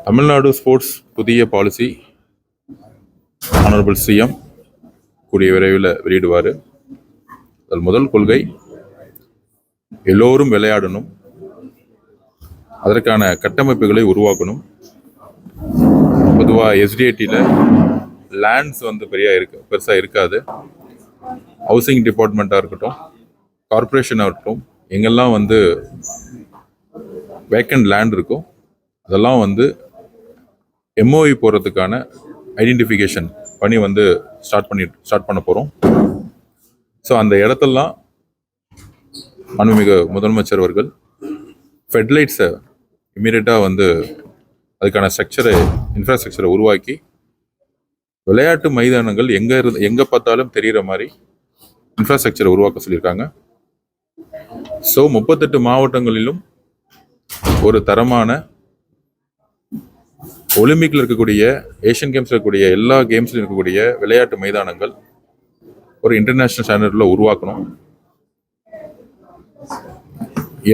Tamil Nadu sports புதிய policy honourable CM கூடிய விரைவில் வெளியிடுவார். அதில் முதல் கொள்கை எல்லோரும் விளையாடணும், அதற்கான கட்டமைப்புகளை உருவாக்கணும். பொதுவாக எஸ்டிஐடியில் லேண்ட்ஸ் பெருசாக இருக்காது. ஹவுசிங் டிபார்ட்மெண்ட்டாக இருக்கட்டும், கார்பரேஷனாக இருக்கட்டும், எங்கெல்லாம் வேக்கண்ட் லேண்ட் இருக்கும் அதெல்லாம் எம்ஓஇ போகிறதுக்கான ஐடென்டிஃபிகேஷன் பண்ணி ஸ்டார்ட் பண்ண போகிறோம். ஸோ அந்த இடத்தெல்லாம் மாண்புமிகு முதலமைச்சர் அவர்கள் ஃபெட்லைட்ஸை இமீடியட்டாக அதுக்கான இன்ஃப்ராஸ்ட்ரக்சரை உருவாக்கி விளையாட்டு மைதானங்கள் எங்கே பார்த்தாலும் தெரிகிற மாதிரி இன்ஃப்ராஸ்ட்ரக்சரை உருவாக்க சொல்லியிருக்காங்க. ஸோ 38 மாவட்டங்களிலும் ஒரு தரமான ஒலிம்பிக்கில் இருக்கக்கூடிய, ஏஷியன் கேம்ஸில் இருக்கக்கூடிய, எல்லா கேம்ஸ்லையும் இருக்கக்கூடிய விளையாட்டு மைதானங்கள் ஒரு இன்டர்நேஷ்னல் ஸ்டாண்டர்டில் உருவாக்கணும்.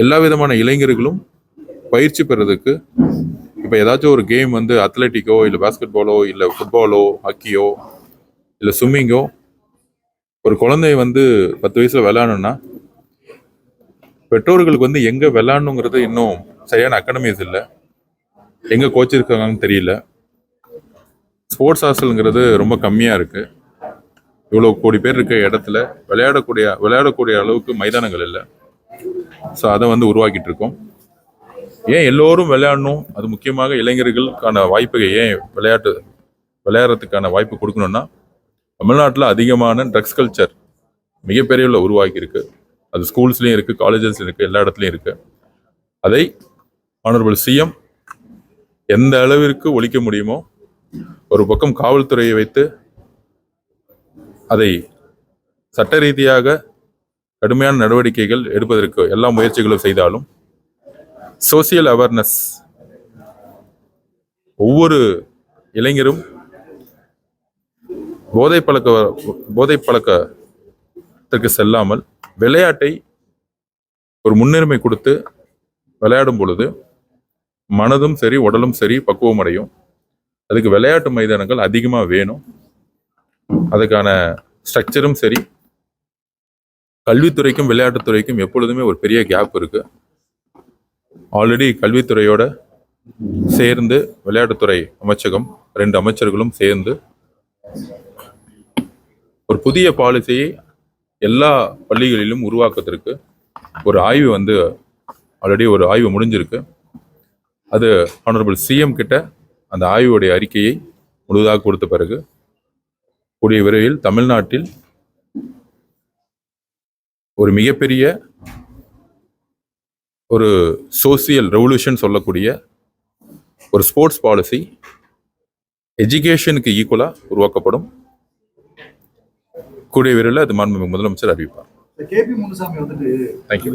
எல்லா விதமான இளைஞர்களும் பயிற்சி பெறதுக்கு இப்போ ஏதாச்சும் ஒரு கேம் அத்லெட்டிக்கோ இல்லை பாஸ்கெட் பாலோ இல்லை ஃபுட்பாலோ ஹாக்கியோ இல்லை ஸ்விம்மிங்கோ ஒரு குழந்தை 10 வயசில் விளையாடணும்னா பெற்றோர்களுக்கு எங்கே விளையாடணுங்கிறது இன்னும் சரியான அகாடமிஸ் இல்லை, எங்கே கோச் இருக்காங்கன்னு தெரியல. ஸ்போர்ட்ஸ் ஹாஸ்டலுங்கிறது ரொம்ப கம்மியாக இருக்குது. இவ்வளோ கோடி பேர் இருக்க இடத்துல விளையாடக்கூடிய அளவுக்கு மைதானங்கள் இல்லை. ஸோ அதை உருவாக்கிட்டு இருக்கோம். ஏன் எல்லோரும் விளையாடணும், அது முக்கியமாக இளைஞர்களுக்கான வாய்ப்புகள் ஏன் விளையாடுறதுக்கான வாய்ப்பு கொடுக்கணும்னா, தமிழ்நாட்டில் அதிகமான ட்ரக்ஸ் கல்ச்சர் மிகப்பெரிய உருவாக்கியிருக்கு. அது ஸ்கூல்ஸ்லேயும் இருக்குது, காலேஜஸ்லையும் இருக்குது, எல்லா இடத்துலையும் இருக்குது. அதை ஆனரபிள் சிஎம் எந்த அளவிற்கு ஒழிக்க முடியுமோ, ஒரு பக்கம் காவல்துறையை வைத்து அதை சட்ட ரீதியாக கடுமையான நடவடிக்கைகள் எடுப்பதற்கு எல்லா முயற்சிகளும் செய்தாலும், சோசியல் அவேர்னஸ் ஒவ்வொரு இளைஞரும் போதை பழக்கத்திற்கு செல்லாமல் விளையாட்டை ஒரு முன்னுரிமை கொடுத்து விளையாடும் பொழுது மனதும் சரி உடலும் சரி பக்குவம் அடையும். அதுக்கு விளையாட்டு மைதானங்கள் அதிகமாக வேணும். அதுக்கான ஸ்ட்ரக்சரும் சரி, கல்வித்துறைக்கும் விளையாட்டுத்துறைக்கும் எப்பொழுதுமே ஒரு பெரிய கேப் இருக்கு. ஆல்ரெடி கல்வித்துறையோட சேர்ந்து விளையாட்டுத்துறை அமைச்சகம் 2 அமைச்சர்களும் சேர்ந்து ஒரு புதிய பாலிசியை எல்லா பள்ளிகளிலும் உருவாக்குவதற்கு ஒரு ஆய்வு ஆல்ரெடி ஒரு ஆய்வு முடிஞ்சிருக்கு. அது ஆனரபிள் சிஎம் கிட்ட அந்த ஆய்வுடைய அறிக்கையை முழுதாக கொடுத்த பிறகு கூடிய விரைவில் தமிழ்நாட்டில் ஒரு மிகப்பெரிய ஒரு சோசியல் ரெவல்யூஷன் சொல்லக்கூடிய ஒரு ஸ்போர்ட்ஸ் பாலிசி எஜுகேஷனுக்கு ஈக்குவலாக உருவாக்கப்படும். கூடிய விரைவில் அது மாண்புமிகு முதலமைச்சர் அறிவிப்பார். தேங்க்யூ.